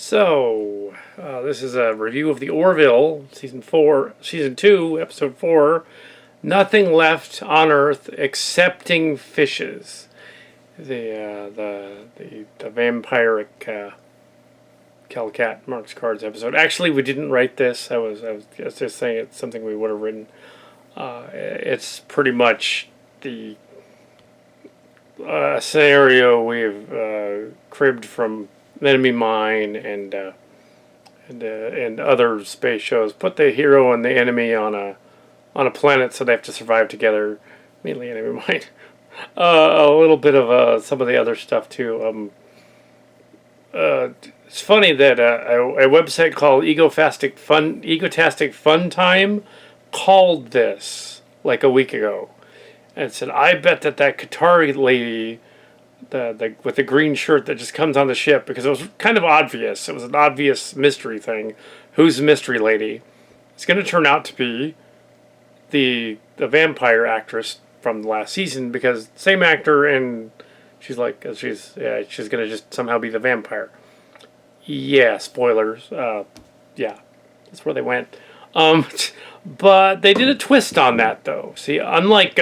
This is a review of the Orville, season 2, episode 4. Nothing left on Earth excepting fishes. The vampiric Kal Kat Mark's Cards episode. Actually, we didn't write this. I was just saying it's something we would have written. It's pretty much the scenario we've cribbed from Enemy Mine and other space shows. Put the hero and the enemy on a planet, so they have to survive together. Mainly Enemy Mine. A little bit of some of the other stuff too. It's funny that a website called Egotastic Fun Time called this like a week ago, and said, "I bet that Qatari lady." With the green shirt that just comes on the ship, because it was kind of obvious. It was an obvious mystery thing. Who's the mystery lady? It's going to turn out to be the vampire actress from the last season, because same actor, and she's going to just somehow be the vampire. Yeah, spoilers. Yeah, that's where they went. But they did a twist on that though. See, unlike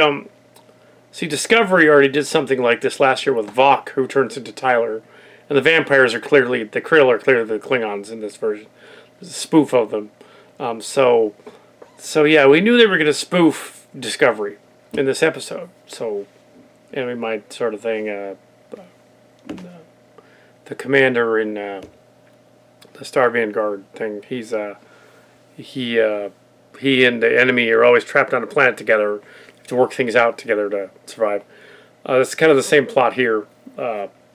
Discovery already did something like this last year with Vok, who turns into Tyler, and the vampires are clearly the Klingons in this version. There's a spoof of them. So yeah, we knew they were going to spoof Discovery in this episode. So, and we might sort of thing. The commander in the Star Vanguard thing. He and the enemy are always trapped on a planet together. To work things out together to survive. It's kind of the same plot here.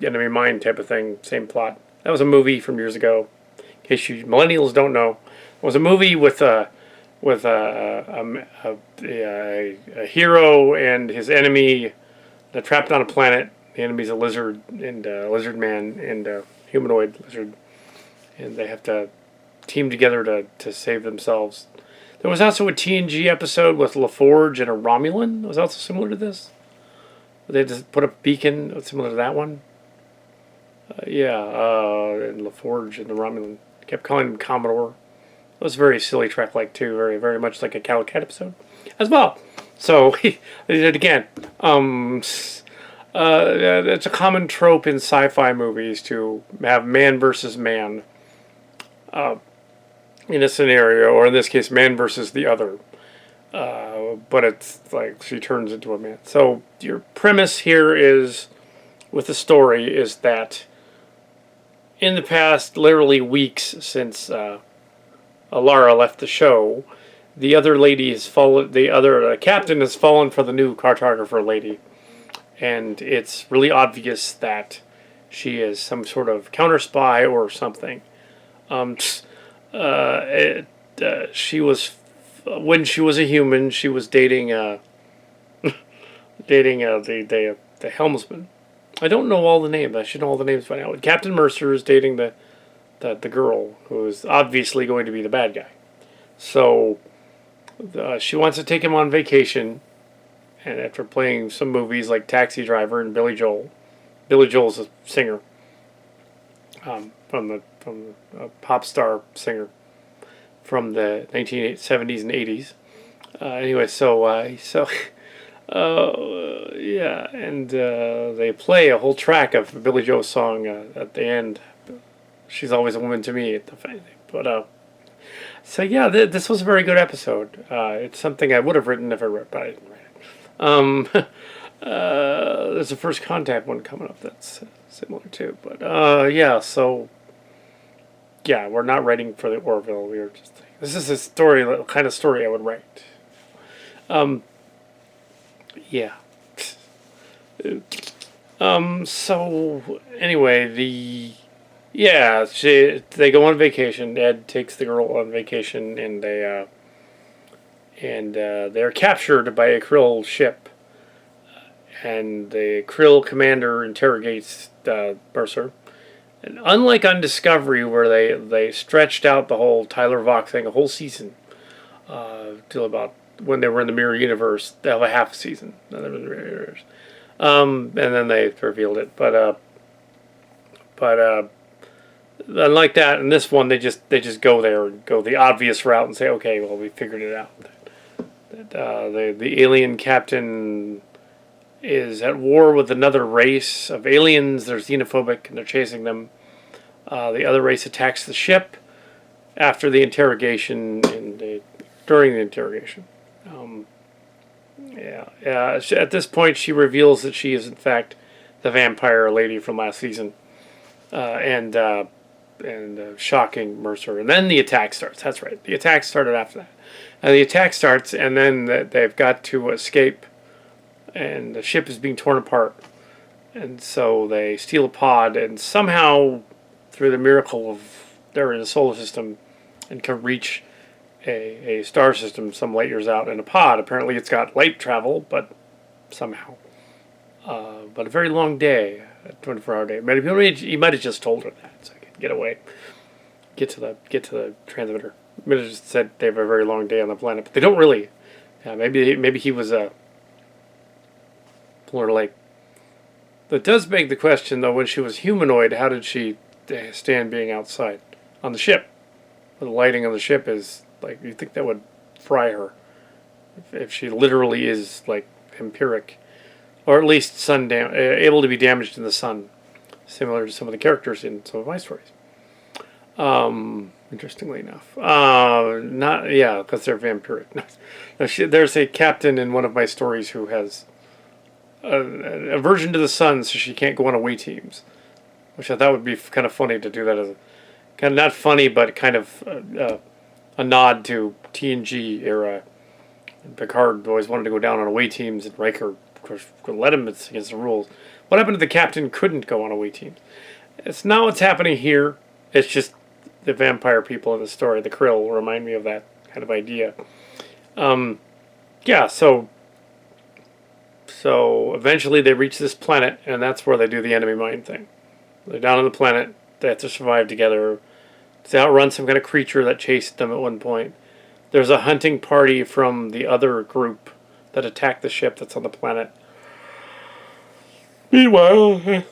Enemy Mine type of thing, same plot. That was a movie from years ago. In case you millennials don't know, it was a movie with a hero and his enemy. They're trapped on a planet. The enemy's a lizard and lizard man and a humanoid lizard, and they have to team together to save themselves. There was also a TNG episode with LaForge and a Romulan. It was also similar to this. They just put a beacon similar to that one. And LaForge and the Romulan. Kept calling him Commodore. It was very silly Trek-like too. Very, very much like a Kal Kat episode as well. So they did it again. It's a common trope in sci-fi movies to have man versus man. In a scenario, or in this case, man versus the other. But it's like she turns into a man. So your premise here is, with the story, is that in the past, literally weeks since Alara left the show, the other lady has fallen. The other captain has fallen for the new cartographer lady, and it's really obvious that she is some sort of counter spy or something. She was, when she was a human, she was dating the helmsman. I don't know all the names. I should know all the names by now. Captain Mercer is dating the girl who is obviously going to be the bad guy. So she wants to take him on vacation, and after playing some movies like Taxi Driver and Billy Joel's a singer, from the pop star singer from the 1970s and 80s. They play a whole track of Billy Joel's song at the end. She's Always a Woman to Me. This was a very good episode. It's something I would have written if I wrote, but I didn't write it. There's a First Contact one coming up that's similar too. But we're not writing for the Orville. We were just thinking, this is the kind of story I would write. So anyway, they go on vacation. Ed takes the girl on vacation, and they're captured by a Krill ship. And the Krill commander interrogates Mercer. And unlike on Discovery, where they stretched out the whole Tyler Vok thing, a whole season, till about when they were in the Mirror Universe, they have a half season. And then they revealed it. But unlike that, in this one, they just go there and go the obvious route and say, okay, well, we figured it out. The alien captain is at war with another race of aliens. They're xenophobic and they're chasing them. The other race attacks the ship after the interrogation and during the interrogation. At this point, she reveals that she is in fact the vampire lady from last season, and shocking Mercer. And then the attack starts. That's right. The attack started after that. And the attack starts, and then they've got to escape, and the ship is being torn apart. And so they steal a pod, and somehow, through the miracle of they're in a solar system, and can reach a star system some light years out in a pod. Apparently it's got light travel, but somehow. But a very long day, a 24-hour day. Maybe he might have just told her that, so I could get away, get to the transmitter. He might have just said they have a very long day on the planet, but they don't really. Yeah, maybe he was a Polar Lake. That does beg the question, though. When she was humanoid, how did she stand being outside on the ship? The lighting on the ship is like, you think that would fry her if she literally is like empiric, or at least able to be damaged in the sun, similar to some of the characters in some of my stories. Interestingly enough, because they're vampiric. There's a captain in one of my stories who has an aversion to the sun, so she can't go on away teams, which I thought would be kind of funny to do that as a kind of not funny, but kind of a nod to TNG era. Picard always wanted to go down on away teams, and Riker, of course, could let him. It's against the rules. What happened if the captain couldn't go on away teams? It's not what's happening here. It's just the vampire people in the story. The Krill remind me of that kind of idea. So eventually they reach this planet, and that's where they do the enemy mine thing. They're down on the planet. They have to survive together. They outrun some kind of creature that chased them at one point. There's a hunting party from the other group that attacked the ship that's on the planet. Meanwhile, the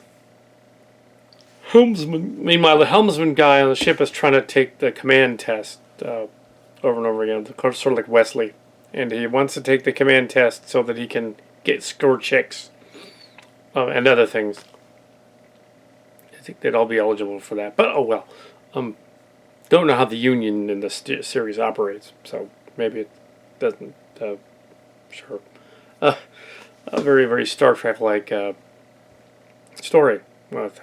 helmsman guy on the ship is trying to take the command test over and over again, sort of like Wesley. And he wants to take the command test so that he can score chicks and other things. I think they'd all be eligible for that. But, oh well. Don't know how the Union in the series operates, so maybe it doesn't. Sure. A very, very Star Trek-like story with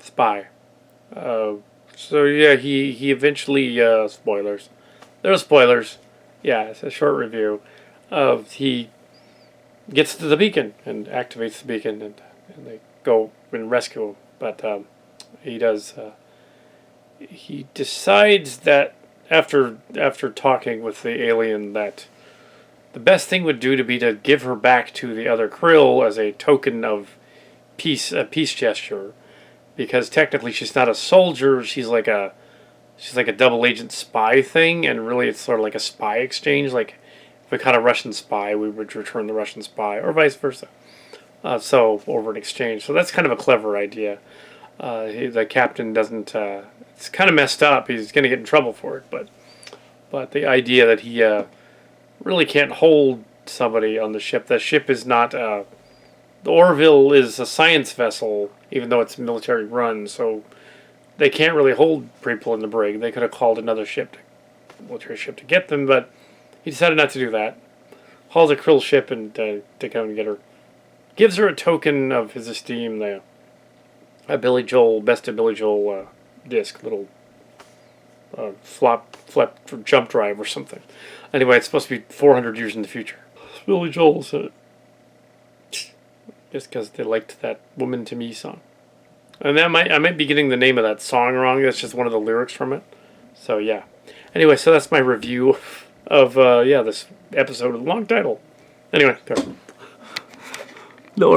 spy. So yeah, he eventually spoilers. There are spoilers. Yeah, it's a short review. He gets to the beacon and activates the beacon, and they go and rescue him. But he does. He decides that after talking with the alien that the best thing would do to be to give her back to the other Krill as a token of peace, a peace gesture, because technically she's not a soldier. She's like a double agent spy thing, and really it's sort of like a spy exchange. Like if we caught a Russian spy, we would return the Russian spy, or vice versa. So over an exchange. So that's kind of a clever idea. The captain doesn't. It's kind of messed up. He's going to get in trouble for it, but the idea that he really can't hold somebody on the ship. The ship is not. The Orville is a science vessel, even though it's military run. So they can't really hold people in the brig. They could have called another military ship to get them, but he decided not to do that. Hauls a Krill ship and to come and get her. Gives her a token of his esteem. A Billy Joel, best of Billy Joel disc, little flap jump drive or something. Anyway, it's supposed to be 400 years in the future. Billy Joel said it. Just because they liked that "Woman to Me" song. And I might be getting the name of that song wrong. That's just one of the lyrics from it. So yeah. Anyway, so that's my review of this episode with a long title. Anyway, there. No.